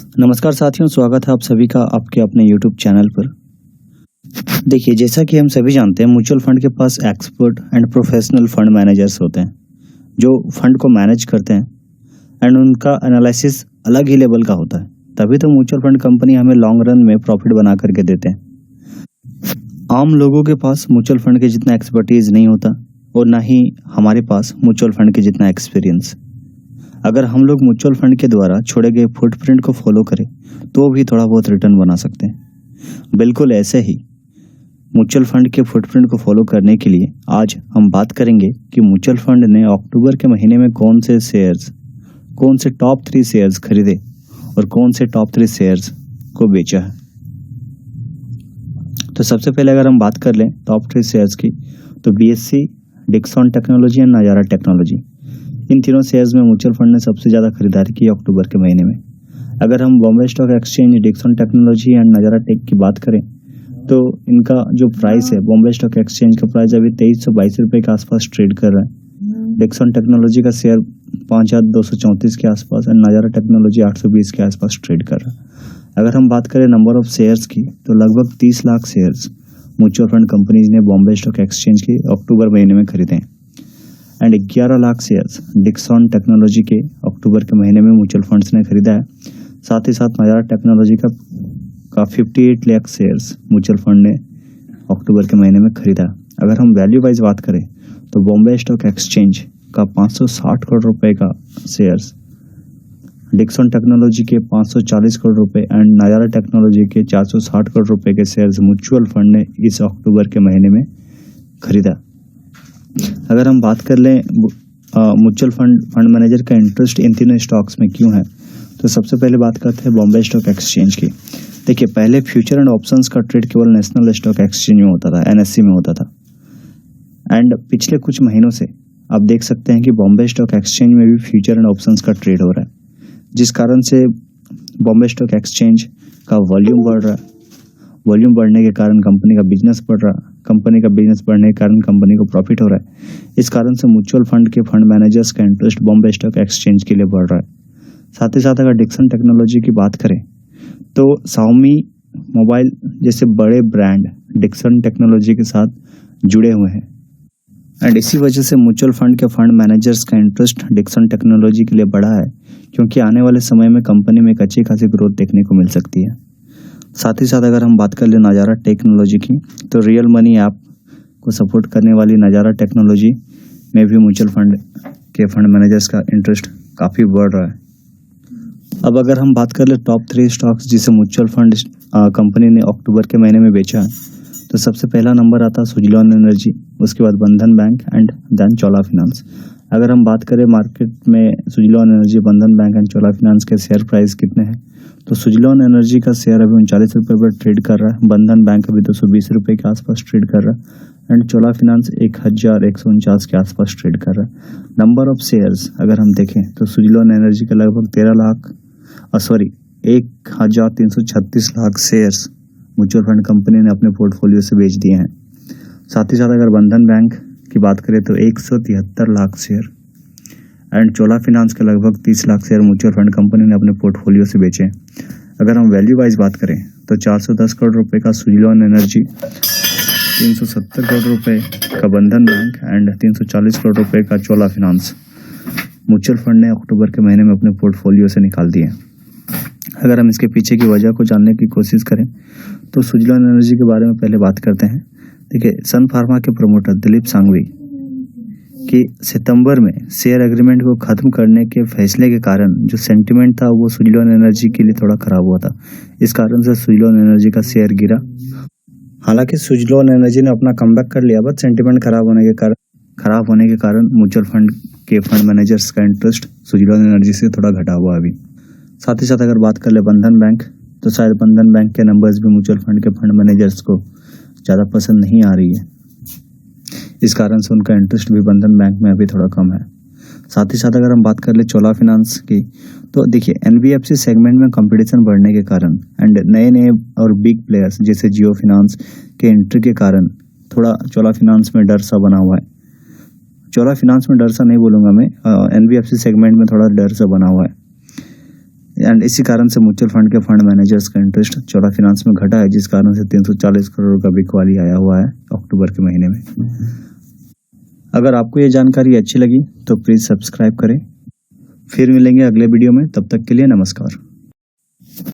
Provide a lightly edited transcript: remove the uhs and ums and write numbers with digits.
नमस्कार साथियों, स्वागत है आप सभी का आपके अपने यूट्यूब चैनल पर। देखिए, जैसा कि हम सभी जानते हैं, म्यूचुअल फंड के पास expert and professional fund managers होते हैं, जो फंड को मैनेज करते हैं एंड उनका एनालिसिस अलग ही लेवल का होता है। तभी तो म्यूचुअल फंड कंपनी हमें लॉन्ग रन में प्रॉफिट बना करके देते हैं। आम लोगों के पास म्यूचुअल फंड के जितना एक्सपर्टीज नहीं होता और ना ही हमारे पास म्यूचुअल फंड के जितना एक्सपीरियंस। अगर हम लोग म्यूचुअल फंड के द्वारा छोड़े गए फुटप्रिंट को फॉलो करें तो भी थोड़ा बहुत रिटर्न बना सकते हैं। बिल्कुल ऐसे ही म्यूचुअल फंड के फुटप्रिंट को फॉलो करने के लिए आज हम बात करेंगे कि म्यूचुअल फंड ने अक्टूबर के महीने में कौन से टॉप 3 शेयर्स खरीदे और कौन से टॉप 3 शेयर्स को बेचा है। तो सबसे पहले अगर हम बात कर लें टॉप 3 शेयर्स की, तो बीएससी, डिक्सन टेक्नोलॉजी एंड नजारा टेक्नोलॉजी, इन तीनों शेयर्स में म्यूचुअल फंड ने सबसे ज़्यादा खरीदारी की अक्टूबर के महीने में। अगर हम Bombay stock exchange, Dixon technology and Nazara tech की बात करें तो इनका जो प्राइस है, बॉम्बे स्टॉक एक्सचेंज का प्राइस अभी 2322 रुपये के आसपास ट्रेड कर रहा है। डिक्सन टेक्नोलॉजी का शेयर 5234 के आसपास एंड नजारा टेक्नोलॉजी 820 के आसपास ट्रेड कर रहा है। अगर हम बात करें नंबर ऑफ शेयर्स की, तो लगभग 30 lakh shares mutual fund companies ने बॉम्बे स्टॉक एक्सचेंज के अक्टूबर महीने में खरीदे हैं and 11 lakh shares Dixon technology के अक्टूबर के महीने में म्यूचुअल फंड्स ने खरीदा है। साथ ही साथ नजारा टेक्नोलॉजी का 58 लाख शेयर्स म्यूचुअल फंड ने अक्टूबर के महीने में खरीदा। अगर हम वैल्यू वाइज बात करें तो बॉम्बे स्टॉक एक्सचेंज का 560 करोड़ रुपए का शेयर्स, डिक्सन टेक्नोलॉजी के 540 करोड़ रुपए एंड नजारा टेक्नोलॉजी के 460 करोड़ रुपए के शेयर्स म्यूचुअल फंड ने इस अक्टूबर के महीने में खरीदा। अगर हम बात कर लें म्यूचुअल फंड मैनेजर का इंटरेस्ट इन तीनों स्टॉक्स में क्यों है, तो सबसे पहले बात करते हैं बॉम्बे स्टॉक एक्सचेंज की। देखिए, पहले फ्यूचर एंड ऑप्शंस का ट्रेड केवल नेशनल स्टॉक एक्सचेंज में होता था, एनएससी में होता था एंड पिछले कुछ महीनों से आप देख सकते हैं कि बॉम्बे स्टॉक एक्सचेंज में भी फ्यूचर एंड ऑप्शंस का ट्रेड हो रहा है, जिस कारण से बॉम्बे स्टॉक एक्सचेंज का वॉल्यूम बढ़ रहा है। वॉल्यूम बढ़ने के कारण कंपनी का बिजनेस बढ़ रहा है, कंपनी का बिजनेस बढ़ने के कारण कंपनी को प्रॉफिट हो रहा है। इस कारण से म्यूचुअल फंड के फंड मैनेजर्स का इंटरेस्ट बॉम्बे स्टॉक एक्सचेंज के लिए बढ़ रहा है। साथ ही साथ अगर डिक्सन टेक्नोलॉजी की बात करें तो Xiaomi मोबाइल जैसे बड़े ब्रांड डिक्सन टेक्नोलॉजी के साथ जुड़े हुए हैं एंड इसी वजह से म्यूचुअल फंड के फंड मैनेजर्स का इंटरेस्ट डिक्सन टेक्नोलॉजी के लिए बढ़ा है, क्योंकि आने वाले समय में कंपनी में एक अच्छी खासी ग्रोथ देखने को मिल सकती है। साथ ही साथ अगर हम बात कर ले नजारा टेक्नोलॉजी की, तो रियल मनी ऐप को सपोर्ट करने वाली नजारा टेक्नोलॉजी में भी म्यूचुअल फंड के फंड मैनेजर्स का इंटरेस्ट काफ़ी बढ़ रहा है। अब अगर हम बात कर ले टॉप 3 स्टॉक्स जिसे म्यूचुअल फंड कंपनी ने अक्टूबर के महीने में बेचा है, तो सबसे पहला नंबर आता है सुजलॉन एनर्जी, उसके बाद Bandhan bank and then Chola finance. अगर हम बात करें मार्केट में Suzlon energy, Bandhan bank and Chola finance के शेयर प्राइस कितने हैं, तो सुजलॉन एनर्जी का शेयर अभी 39 रुपये पर ट्रेड कर रहा है, बंधन बैंक अभी 220 रुपये के आसपास ट्रेड कर रहा है एंड चोला फाइनेंस 1149 के आसपास ट्रेड कर रहा है। नंबर ऑफ शेयर्स अगर हम देखें तो सुजलॉन एनर्जी का लगभग 1336 lakh shares mutual fund company ने अपने पोर्टफोलियो से बेच दिए हैं। साथ ही साथ अगर बंधन बैंक की बात करें तो 173 lakh share and Chola finance के लगभग 30 lakh share mutual fund company ने अपने पोर्टफोलियो से बेचे। अगर हम वैल्यू वाइज बात करें तो 410 करोड़ रुपए का सुजलॉन एनर्जी, 370 करोड़ रुपए का बंधन बैंक एंड 340 करोड़ रुपए का चोला फाइनेंस म्यूचुअल फंड ने अक्टूबर के महीने में अपने पोर्टफोलियो से निकाल दिए। अगर हम इसके पीछे की वजह को जानने की कोशिश करें तो सुजलॉन एनर्जी के बारे में पहले बात करते हैं। देखिए, सन फार्मा के प्रमोटर दिलीप सांघवी कि सितंबर में शेयर एग्रीमेंट को खत्म करने के फैसले के कारण जो सेंटिमेंट था वो सुजलॉन एनर्जी के लिए थोड़ा खराब हुआ था। इस कारण से सुजलॉन एनर्जी का शेयर गिरा। हालांकि सुजलॉन एनर्जी ने अपना कमबैक कर लिया, बट सेंटिमेंट खराब होने के कारण म्यूचुअल फंड के फंड मैनेजर्स का इंटरेस्ट सुजलॉन एनर्जी से थोड़ा घटा हुआ अभी। साथ ही साथ अगर बात कर ले बंधन बैंक, तो शायद बंधन बैंक के नंबर्स भी म्यूचुअल फंड के फंड मैनेजर्स को ज़्यादा पसंद नहीं आ रही है, इस कारण से उनका इंटरेस्ट भी बंधन बैंक में अभी थोड़ा कम है। साथ ही साथ अगर हम बात कर ले चोला फाइनेंस की, तो देखिए एनबीएफसी सेगमेंट में कंपटीशन बढ़ने के कारण एंड नए और बिग प्लेयर्स जैसे जियो फाइनेंस के एंट्री के कारण थोड़ा चोला फाइनेंस में डर सा बना हुआ है। चोला फाइनेंस में डर सा नहीं बोलूँगा मैं, एनबीएफसी सेगमेंट में थोड़ा डर सा बना हुआ है। एंड इसी कारण से म्यूचुअल फंड के फंड मैनेजर्स का इंटरेस्ट चोला फाइनेंस में घटा है, जिस कारण से 340 करोड़ का बिकवाली आया हुआ है अक्टूबर के महीने में। अगर आपको ये जानकारी अच्छी लगी तो प्लीज़ सब्सक्राइब करें। फिर मिलेंगे अगले वीडियो में, तब तक के लिए नमस्कार।